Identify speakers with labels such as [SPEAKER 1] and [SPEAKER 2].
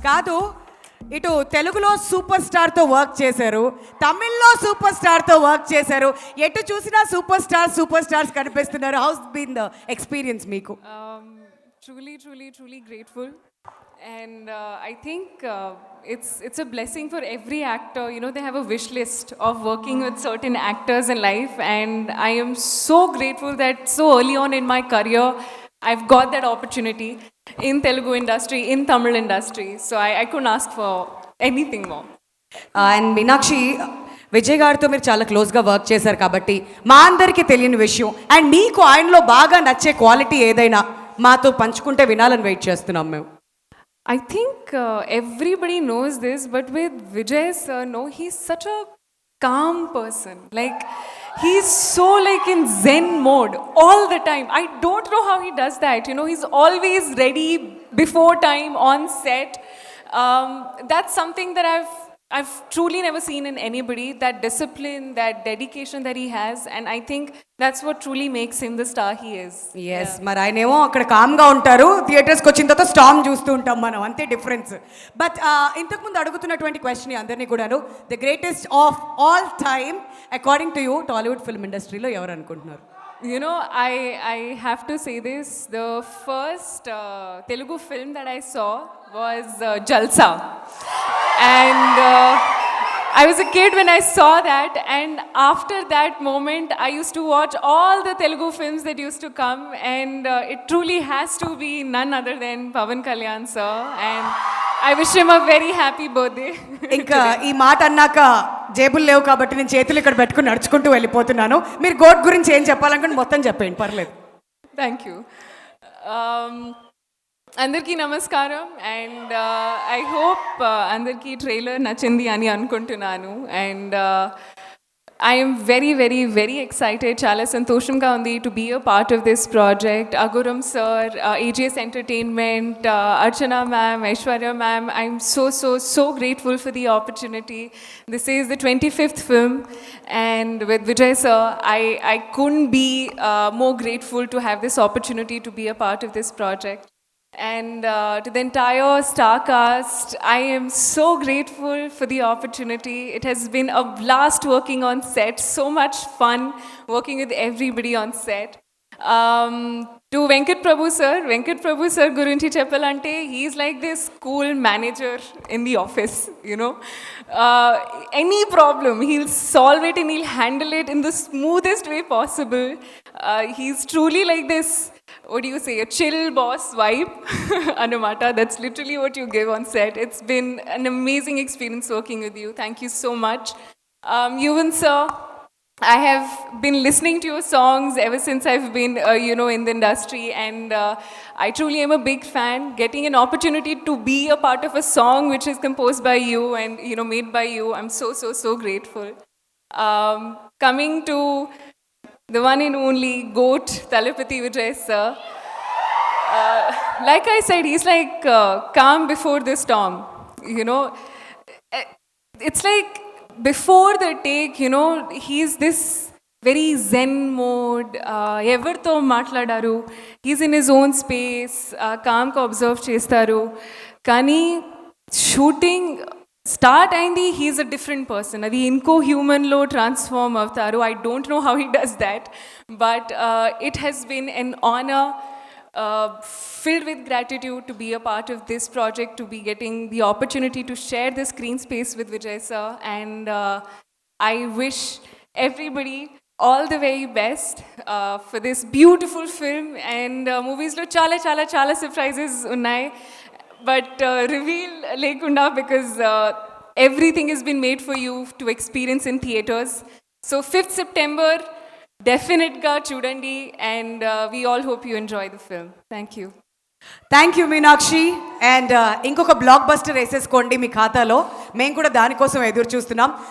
[SPEAKER 1] కాదు, ఇటు తెలుగులో సూపర్ స్టార్తో వర్క్ చేశారు, తమిళ్లో సూపర్ స్టార్తో వర్క్ చేశారు. ఎటు చూసినా సూపర్ స్టార్స్ కనిపిస్తున్నారు. హౌస్ బీన్ ద ఎక్స్పీరియన్స్ మీకు?
[SPEAKER 2] Truly grateful. And I think it's a blessing for every actor. You know, they have a wish list of working with certain actors in life. And I am so grateful that so early on in my career, I've got that opportunity in Telugu industry, in Tamil industry. So I couldn't ask for anything more.
[SPEAKER 1] And Meenakshi, Vijay గారితో మీరు చాలా క్లోజ్గా work చేశారు కాబట్టి మా అందరికీ తెలియని విషయం అండ్ మీకు ఆయనలో బాగా నచ్చే క్వాలిటీ ఏదైనా మాతో పంచుకుంటే వినాలని వెయిట్ చేస్తున్నాం మేము.
[SPEAKER 2] I think everybody knows this, but with Vijay sir, no, he's such a calm person. Like, he's so like in Zen mode all the time. I don't know how he does that. You know, he's always ready before time on set. That's something that I've truly never seen in anybody. That discipline, that dedication that he has, and I think that's what truly makes him the star he is.
[SPEAKER 1] Yes, మరి ఆయనేమో అక్కడ కామ్గా ఉంటారు, థియేటర్స్కి వచ్చిన తర్వాత storm చూస్తూ ఉంటాం మనం, అంతే డిఫరెన్స్. బట్ ఇంతకుముందు అడుగుతున్నటువంటి క్వశ్చన్ అందరినీ కూడాను, the greatest of all time according to you Tollywood film ఇండస్ట్రీలో ఎవరు అనుకుంటున్నారు?
[SPEAKER 2] You know, I have to say this. The first Telugu film that I saw was Jalsa. And I was a kid when I saw that. And after that moment, I used to watch all the Telugu films that used to come. And it truly has to be none other than Pavan Kalyan sir. And I wish him a very happy birthday.
[SPEAKER 1] ఇంకా ఈ మాట అన్నాక జేబులు లేవు కాబట్టి నేను చేతులు ఇక్కడ పెట్టుకుని నడుచుకుంటూ వెళ్ళిపోతున్నాను. మీరు గోట్ గురించి ఏం చెప్పాలనుకుంటే మొత్తం చెప్పండి, పర్లేదు.
[SPEAKER 2] Thank you. అందరికీ నమస్కారం. అండ్ ఐ హోప్ అందరికీ ట్రైలర్ నచ్చింది అని అనుకుంటున్నాను. And I'm very excited. చాలా సంతోషంగా ఉంది to be a part of this project. Agaram sir, AGS entertainment, Archana ma'am, Aishwarya ma'am, I'm so grateful for the opportunity. This is the 25th film, and with Vijay sir, I couldn't be more grateful to have this opportunity to be a part of this project. And to the entire star cast, I am so grateful for the opportunity. It has been a blast working on set, so much fun working with everybody on set. To Venkat Prabhu sir gurinchi cheppalante, he's like this cool manager in the office, you know. Any problem, he'll solve it and he'll handle it in the smoothest way possible. He's truly like this, what do you say, a chill boss vibe. Anamata, that's literally what you give on set. It's been an amazing experience working with you. Thank you so much. Yuvan sir, I have been listening to your songs ever since I've been, in the industry, and I truly am a big fan. Getting an opportunity to be a part of a song which is composed by you and, made by you, I'm so grateful. Coming to the one and only GOAT, Thalapathy Vijay sir. Like I said, he's like calm before the storm, you know. It's like before the take, he's this very zen mode. Everto matladaru. He's in his own space. Calm ka observe chestaru. Kani shooting start అయింది, he's a different person. అది ఇంకో హ్యూమన్లో transform అవుతారు. I don't know how he does that, but it has been an honor, filled with gratitude to be a part of this project, to be getting the opportunity to share the screen space with Vijay sir, and I wish everybody all the very best for this beautiful film. And movies lo చాలా surprises ఉన్నాయి, but reveal lekunda, because everything has been made for you to experience in theaters. So 5th September, definite ga chudandi, and we all hope you enjoy the film. Thank you.
[SPEAKER 1] Thank you Meenakshi. And ఇంకొక block buster వేసేసుకోండి మీ ఖాతాలో, మేము కూడా దానికోసం ఎదురు చూస్తున్నాం.